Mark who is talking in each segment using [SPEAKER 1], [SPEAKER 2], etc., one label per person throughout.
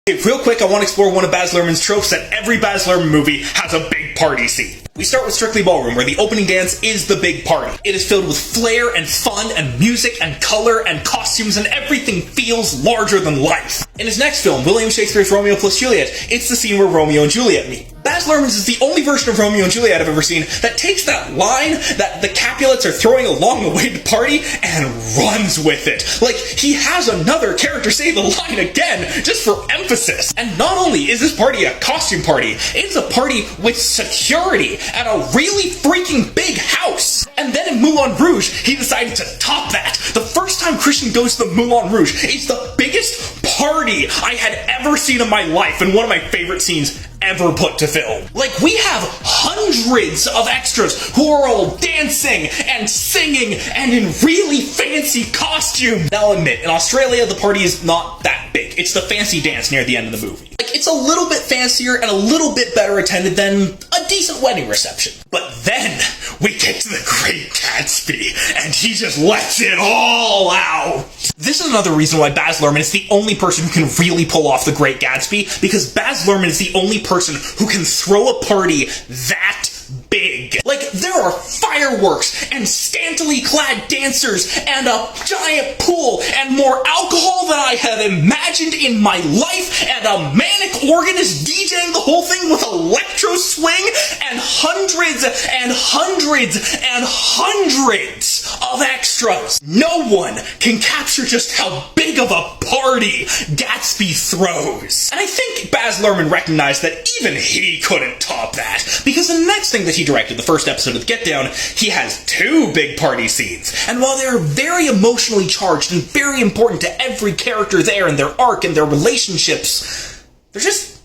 [SPEAKER 1] Okay, real quick, I want to explore one of Baz Luhrmann's tropes that every Baz Luhrmann movie has a big party scene. We start with Strictly Ballroom, where the opening dance is the big party. It is filled with flair and fun and music and color and costumes, and everything feels larger than life. In his next film, William Shakespeare's Romeo plus Juliet, it's the scene where Romeo and Juliet meet. Baz Luhrmann's is the only version of Romeo and Juliet I've ever seen that takes that line that the Capulets are throwing along the way to the party and runs with it. Like, he has another character say the line again, just for emphasis. And not only is this party a costume party, it's a party with security and a really freaking big house. And then in Moulin Rouge, he decided to top that. The first time Christian goes to the Moulin Rouge, it's the biggest party I had ever seen in my life, and one of my favorite scenes ever put to film. Like, we have hundreds of extras who are all dancing and singing and in really fancy costumes. Now I'll admit, in Australia, the party is not that big. It's the fancy dance near the end of the movie. Like, it's a little bit fancier and a little bit better attended than a decent wedding reception. But then we get to the Great Gatsby, and he just lets it all out. This is another reason why Baz Luhrmann is the only person who can really pull off the Great Gatsby, because Baz Luhrmann is the only person who can throw a party that big. Like, there are fireworks and scantily clad dancers and a giant pool and more alcohol than I have imagined in my life, and a manic organist DJing the whole thing with electro swing, and hundreds and hundreds and hundreds of extras. No one can capture just how big of a party Gatsby throws. And I think Baz Luhrmann recognized that even he couldn't top that, because the next thing that he directed, the first episode of The Get Down, he has two big party scenes. And while they're very emotionally charged and very important to every character there and their arc and their relationships, they're just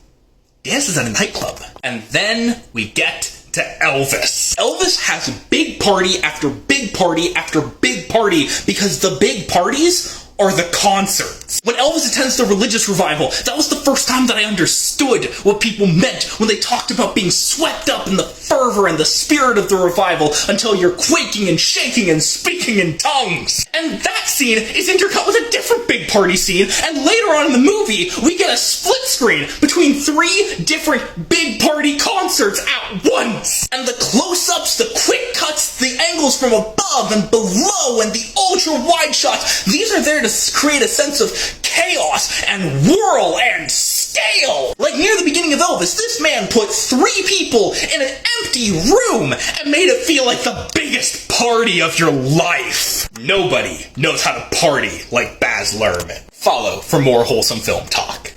[SPEAKER 1] dances at a nightclub. And then we get to Elvis. Elvis has big party after big party after big party, because the big parties are the concerts. When Elvis attends the religious revival, that was the first time that I understood what people meant when they talked about being swept up in the fervor and the spirit of the revival until you're quaking and shaking and speaking in tongues. And that scene is intercut with a different big party scene, and later on in the movie, we get a split screen between three different big party concerts at once. And the close-ups, the quick cuts, the angles from above and below, and the ultra-wide shots, these are there to create a sense of chaos and whirl and scale. Like, near the beginning of Elvis, this man put three people in an empty room and made it feel like the biggest party of your life. Nobody knows how to party like Baz Luhrmann. Follow for more wholesome film talk.